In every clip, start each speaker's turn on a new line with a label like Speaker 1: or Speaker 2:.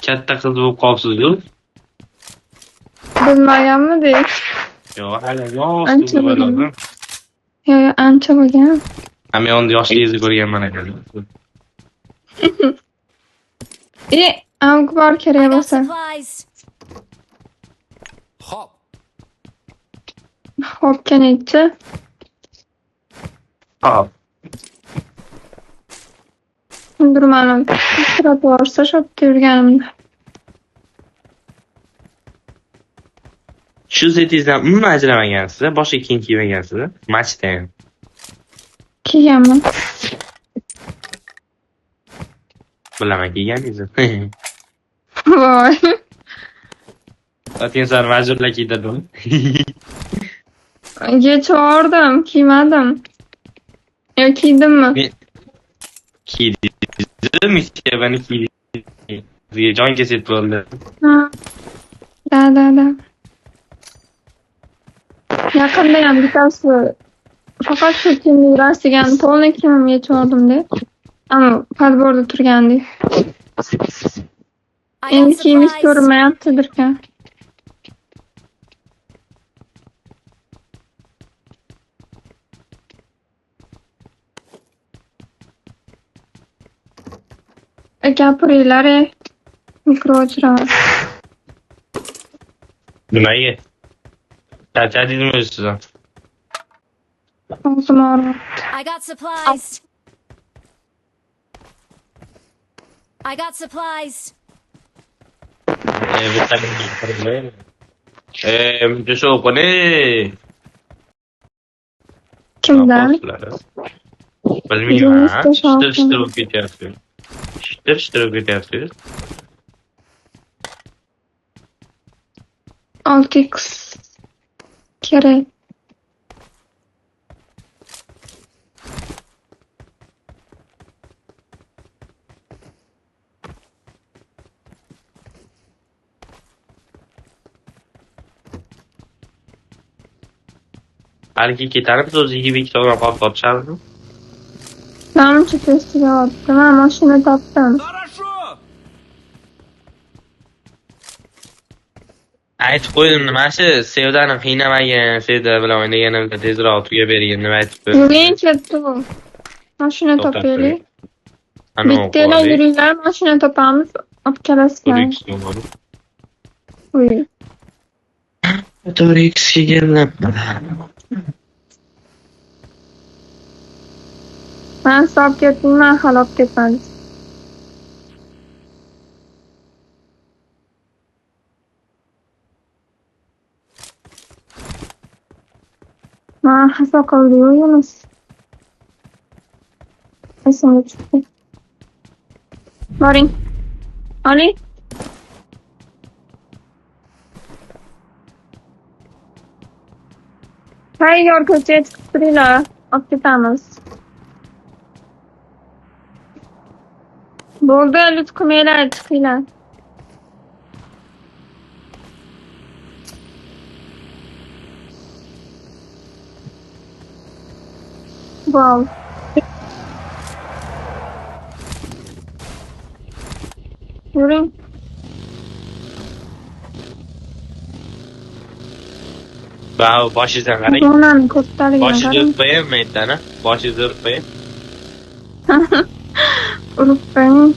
Speaker 1: katta qiz bo'lib qolibsiz-ku.
Speaker 2: Bilmaganmidik?
Speaker 1: Yo'q, hali yosh
Speaker 2: Ancha
Speaker 1: bo'ladi.
Speaker 2: bo'lgan. Yo'q, ancha bo'lgan.
Speaker 1: Ham yonida yoshligingizni ko'rganman ekan.
Speaker 2: Amk bor kerak bo'lsa.
Speaker 3: Hop.
Speaker 2: Hop, kerakchi.
Speaker 1: Hop.
Speaker 2: Durmanim. Sira borsa shopda yurganimda.
Speaker 1: Shu setingizdan umuman ajramagansiz, boshqa kiyim kiymagansiz, matchda ham.
Speaker 2: Kiyganman.
Speaker 1: Bilaman kiyganingizni.
Speaker 2: Voy.
Speaker 1: O'tgan safar majburla kiydirdim.
Speaker 2: Yechordim, kiymadim. Yo, kiydimmi?
Speaker 1: Kiydim, beni kiydim. Jon keset bo'ldi.
Speaker 2: Ha. Da. Yaqinda ham bittasi faqat shu kiyimni yurasigan polniy kiyimimni yechordim-da. Ama podborda turgandi. Endi kiyimiz ko'rinmayaptidir-kan. Gapiringlar, mikro o'chiraman.
Speaker 1: Nimaga? Charchadingizmi o'zi siz?
Speaker 2: O'zim og'riyapti.
Speaker 4: I got supplies.
Speaker 1: Bitta shu o'qini.
Speaker 2: Kimdan?
Speaker 1: Bilmayman. Shtir bo'lib ketyapti. Shtir bo'lib ketyapti.
Speaker 2: 6x kerak.
Speaker 1: Balki ketarmiz o'ziga 2 kilogram qolib topishamiz.
Speaker 2: Namuncha testiga olibdi. Men mashina topdim.
Speaker 3: Хорошо.
Speaker 1: Aytib qo'ydim nimasi? Sevdani qiynamagin, Sevda bilan o'ynaganimda tezroq tugab bergin deb aytib qo'ydim.
Speaker 2: Yuring ketdi bu. Mashina topaylik. Bittalar yuringlar, mashina topamiz. Olib kelasizlar. Uy.
Speaker 1: To'g'ri ikisiga keldim.
Speaker 2: Ben stop ketdim, men hali olib ketmadim. Men hasa qildim-yunus. Esimga tushdi. Boring. Oling. Tayyor ko'chaga chiqib turinglar. Olib ketamiz. Bo'ldi, lut qilmanglar, chiqinglar. Wow. Yuring.
Speaker 1: Bravo, boshingizdan qarang.
Speaker 2: Zonani ko'tarigan.
Speaker 1: Boshingizni urib qo'yaymi aytdani? Boshingizni urib qo'ying.
Speaker 2: Urib qo'ying.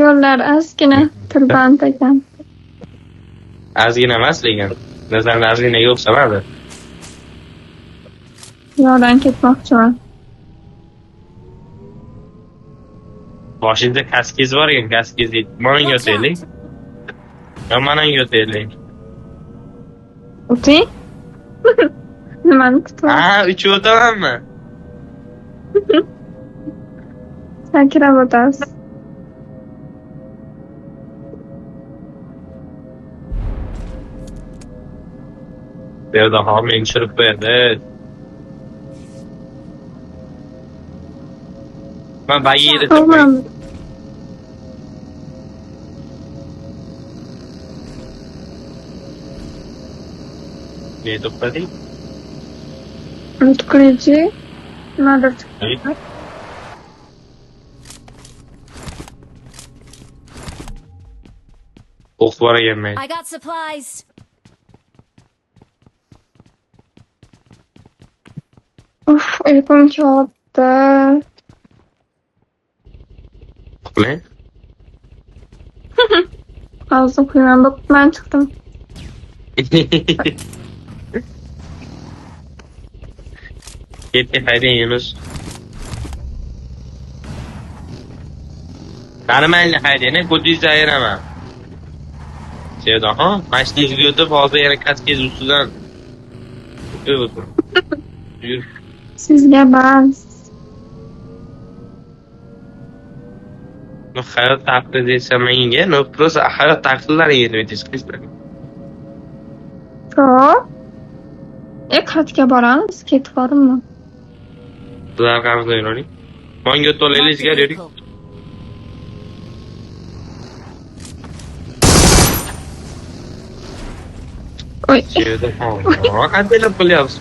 Speaker 2: Yo'llar ozgina tirband ekan.
Speaker 1: Ozgina emas lekin. Nazarda ozgina yo'q sanadi.
Speaker 2: Yo'ldan ketmoqchiman.
Speaker 1: Boshingizda kaskingiz bor ekan, kaskingizni mana yotaylik. Mana yotaylik.
Speaker 2: O'ting. Nimani kutyapsiz?
Speaker 1: Ha, uchib o'tamanmi?
Speaker 2: Sakrab o'tasiz.
Speaker 1: Bu yerda homing tushirib qo'yadi. Men bag'iyda
Speaker 2: Tamam.
Speaker 1: Ne to'xtading?
Speaker 2: Unutqirichi. Nimadir chiqdi.
Speaker 1: O'q bor ekanman.
Speaker 3: I got supplies.
Speaker 2: Uf, uyqum kelyapti.
Speaker 1: Uxlang.
Speaker 2: Hozir uxlayman, bo'pman chiqdim.
Speaker 1: Ketdi haydang Yunus. Qaramayli haydang, ko'zingizni ayiraman. Sevdaxon, mashinangizga o'tib, hozir yana kaskez ustidan o'tib. Yur.
Speaker 2: Sizga bas.
Speaker 1: No hayot taqdiri desam menga, no просто hayot taqdirlariga aytasiz.
Speaker 2: Qayerga boramiz? Ketib borimmi?
Speaker 1: Biz arqamizda yuring. Manga o'tib yuring.
Speaker 2: Oy,
Speaker 1: Sevdaxon, qanday qilyapsiz?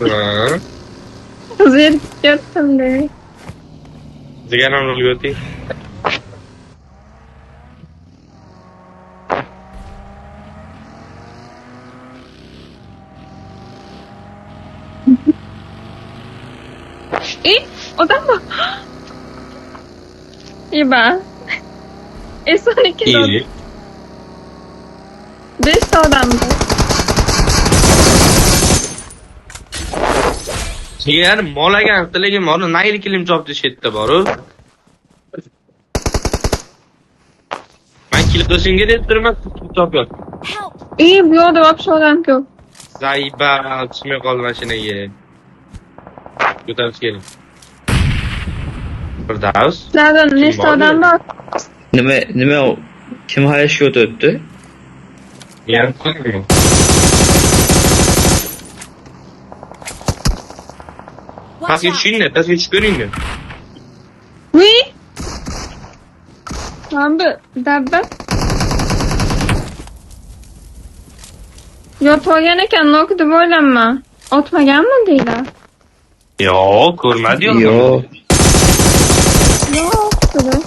Speaker 2: zerikib ketdim-da.
Speaker 1: Zigaram rolga o'ting.
Speaker 2: Odam bor. Iba. Son 2
Speaker 1: İyi.
Speaker 2: 5 ta odam bor.
Speaker 1: Jigar molagan tiligim bor, nayli kilim chopdi shetda boru. Men kilib qilishimga deb turman, chopyapti.
Speaker 3: Help!
Speaker 2: Bu yoqda вообще odam ko'p.
Speaker 1: Zayba, tushmay qoldi mashinaga. Ko'tarib keling. Bir davs.
Speaker 2: Zaten nechta odam bor?
Speaker 4: Nima kim hayashga o'tibdi?
Speaker 1: Yarim qo'ying.
Speaker 3: Watch
Speaker 1: Pastga
Speaker 3: out!
Speaker 1: tushinglar, pastga tushib ko'ringlar.
Speaker 2: Uy! Hambi, dabba. Yotmagan ekan, nok deb o'ylanma. Otmaganmi deylar?
Speaker 1: Yo'q, ko'rmadim.
Speaker 4: Yo'q.
Speaker 2: Yo'q, dedi.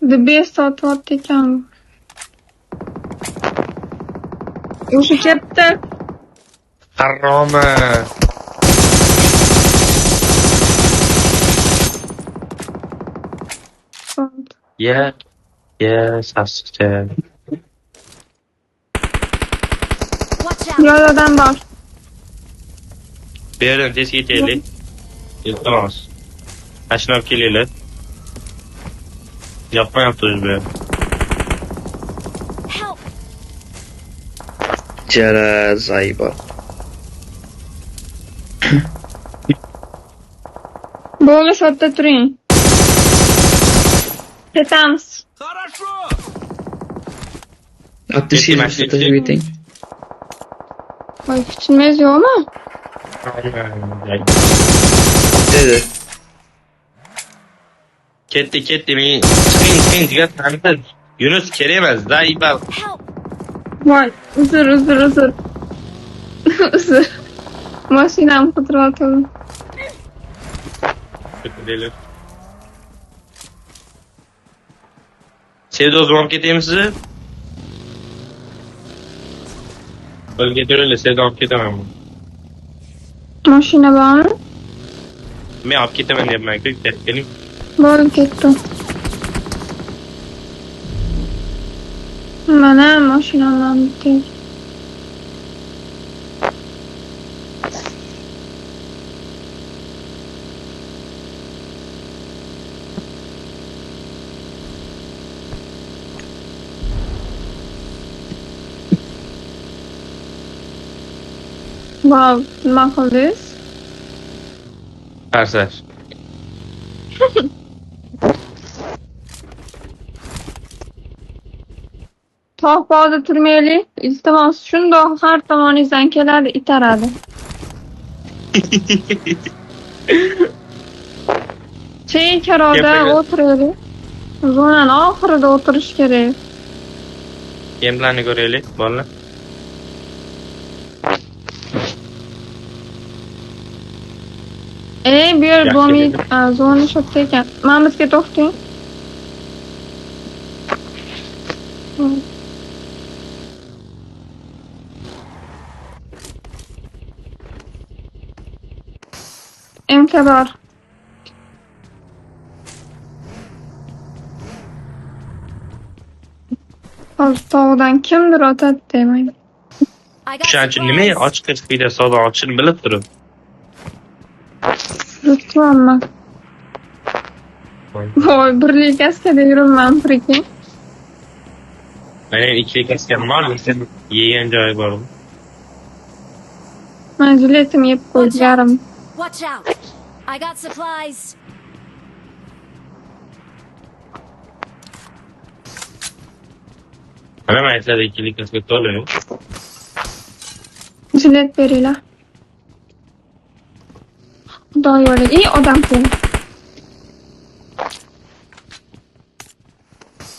Speaker 2: Dibbe sotyapti ekan. O'sha ketdi.
Speaker 1: Haroma. Ya, sassiqcha.
Speaker 3: Watch out!
Speaker 2: Yo'ladan bor.
Speaker 1: Bu yerdan tez ketaylik. Iltimos. Mashina olib kelinglar. Yoqmayapti o'zi bu yer.
Speaker 3: Help!
Speaker 4: Jara Zayba.
Speaker 2: Bo'ldi, sotda turing. Ketamiz.
Speaker 4: Abdushin
Speaker 1: mashina
Speaker 4: tashlab keting.
Speaker 2: Voy, kuchingiz yo'qmi?
Speaker 4: Dedi.
Speaker 1: Ketdi. Men chiqing, jigar tantir. Yunus kerak emas, Zayba.
Speaker 3: Help!
Speaker 2: Voy, uzr. Uzr. Mashinam qidiryaptim.
Speaker 1: Ketdilar. Sevda o'zim olib ketaymi sizni? Olib ketaveringlar, Sevda olib ketaman.
Speaker 2: Mashina bormi?
Speaker 1: Men olib ketaman deyapman-ku, keling.
Speaker 2: Bo'ldi, ketdim. Mana mashinamdan bitti. Wow, nima qildingiz?
Speaker 1: Qarsash.
Speaker 2: Tog' bog'da turmaylik. Iltimos, shundoq har tomoningizdan keladi, itaradi. Chekkaroqda
Speaker 1: Gapiga-
Speaker 2: o'tiraylik. Zonani oxirida o'tirish kerak.
Speaker 1: Gameplanni ko'raylik, bolalar.
Speaker 2: Bu yer
Speaker 1: Yaxshi
Speaker 2: domi
Speaker 1: dedim.
Speaker 2: zona shotda ekan. Mana bizga to'xting. MK bor. Hozir tog'dan kimdir otadi demayman.
Speaker 3: I got
Speaker 1: O'shaning uchun nima
Speaker 3: supplies.
Speaker 1: ochiq kirishda savdo ochishini bilib turib.
Speaker 2: Lutfan voy birlik askada yuribman prekin.
Speaker 1: Mana ikkili kaskam bor, lekin yegan joyi bor.
Speaker 2: Men jiletim yeb qo'ydi yarim.
Speaker 3: Watch out. I got supplies.
Speaker 1: Mana aytadi ikkili kaska to'la.
Speaker 2: Jilet beringlar. Xudoy yo'li. Odam keldi.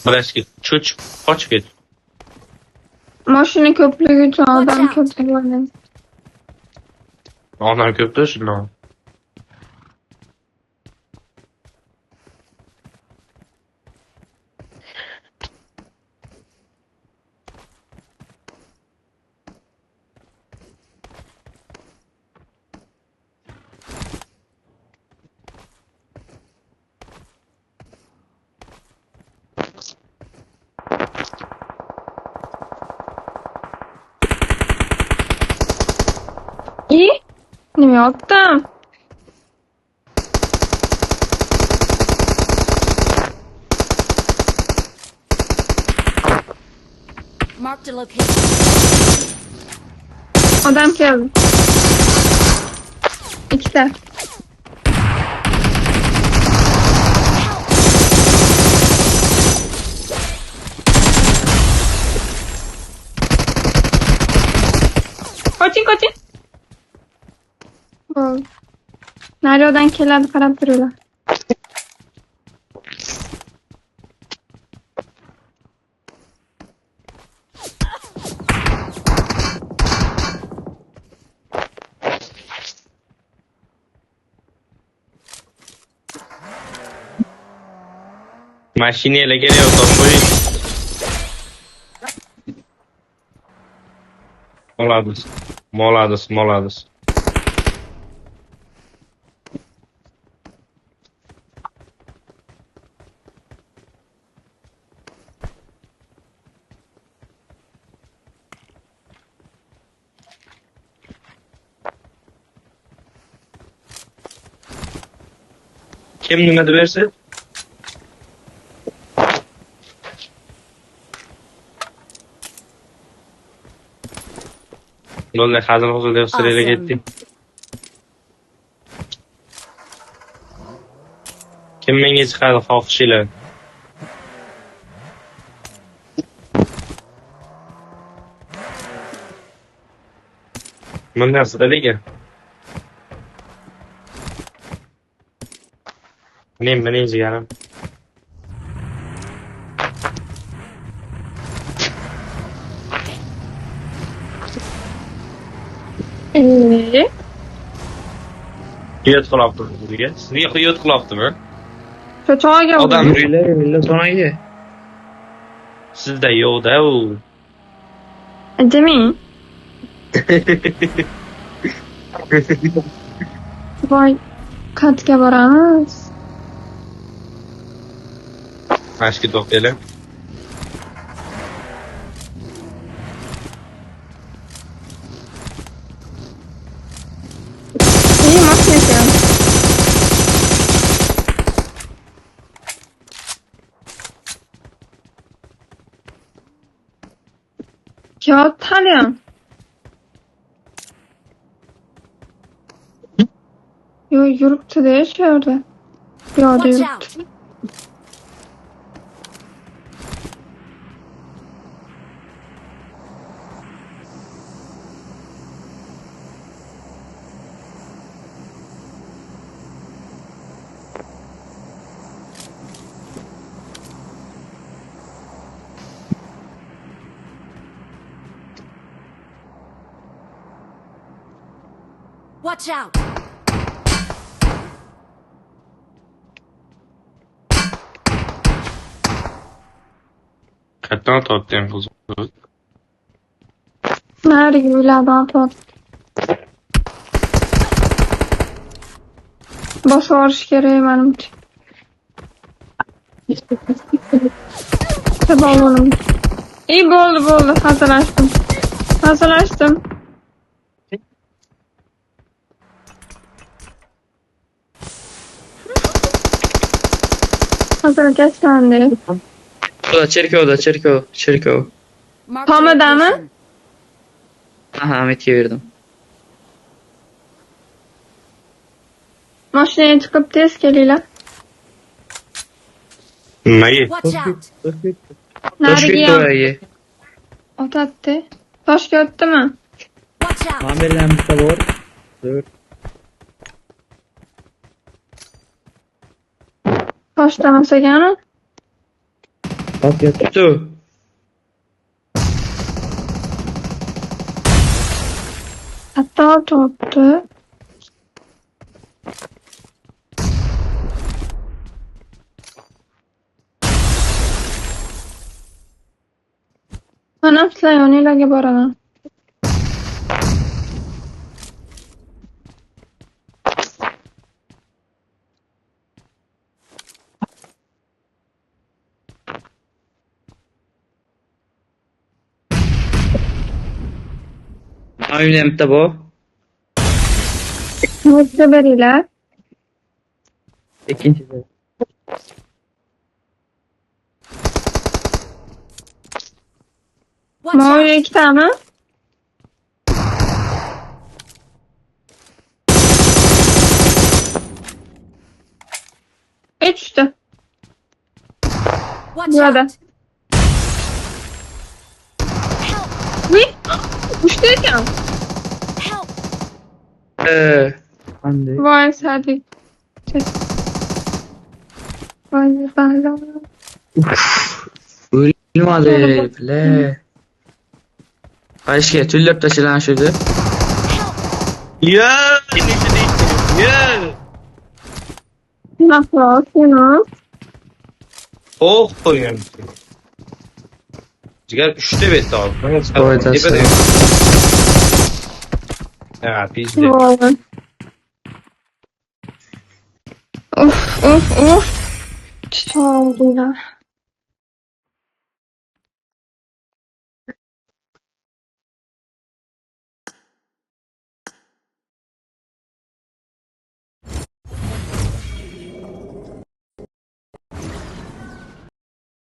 Speaker 1: Bilashki, cho'chib, qochib ket.
Speaker 2: Mashina ko'pligi uchun odam ko'pligi bo'lgan.
Speaker 1: Odam ko'pda shundan.
Speaker 2: Nima yaptım?
Speaker 3: Marked a location.
Speaker 2: Adam geldi. İkide. Kaçın. Nereden keladi qarab turinglar.
Speaker 1: Mashinaga kelayotgan qo'ying. Molades. Kim nima deb bersa? Bo'ldi, hazil deb sirayla ketdik. Kim menga chiqadi xohishinglar? Bundan sirayla. Mening jigarim. Xiyot qilibdi bizga. Sizga xiyot qilibdimi?
Speaker 2: Cho'chog'iga
Speaker 1: Odam
Speaker 4: Millet zonaga.
Speaker 1: sizda yo'q-da u.
Speaker 2: Demang. Voy, katga boramiz.
Speaker 1: Mashki to'xtaylar.
Speaker 2: Mashina keldi. Kağıt talyan. Yo, yuruptu diye şey orada. Piyoda
Speaker 3: Watch
Speaker 2: yuruptu.
Speaker 3: out. Watch out.
Speaker 1: Kaçtan tortlayayım kuzum?
Speaker 2: Nerede gibilerden tot. Boş varış gereği benim için. Tabi olalım. İyi oldu. Hazırlaştım. Hazır geç sen de.
Speaker 4: Orada Çerkov.
Speaker 3: Marked a
Speaker 2: Pomada mı?
Speaker 3: location.
Speaker 4: Aha Ahmet'e verdim.
Speaker 2: Maşinaya çıkıp tez geliyle.
Speaker 1: Neyi?
Speaker 3: Watch out.
Speaker 2: Nerede
Speaker 4: Toşkut
Speaker 2: giyen?
Speaker 4: oraya.
Speaker 2: Ot attı. Taş gördü mü?
Speaker 3: Watch out.
Speaker 4: Amirlen bir sabor. Dur.
Speaker 2: Taş demese gene.
Speaker 4: Bak yattu.
Speaker 2: Hatta tuttu. Anam slayoniyle gibi arana.
Speaker 4: Amirlen bir bu.
Speaker 2: Mutlu beriyle.
Speaker 4: İkinci de.
Speaker 3: Watch
Speaker 2: Mavi
Speaker 3: out.
Speaker 2: 2 tane. Üçtü.
Speaker 3: Watch
Speaker 2: Burada.
Speaker 3: out. Help.
Speaker 2: Ne? Uçtuyken.
Speaker 3: Help.
Speaker 4: Hande.
Speaker 2: Vay hadi. Vay ben.
Speaker 4: Ölüm adı bile. Aşkı tüllep taşılan şurada.
Speaker 3: Help.
Speaker 1: Ya! Ya!
Speaker 2: Nasıl olsun?
Speaker 1: Oh koyuyorum. Ciğer 3'te betti abi.
Speaker 4: Koydasın.
Speaker 1: Tepede yok. Ya pizde.
Speaker 2: Vay. Of. Sağ oldu ya.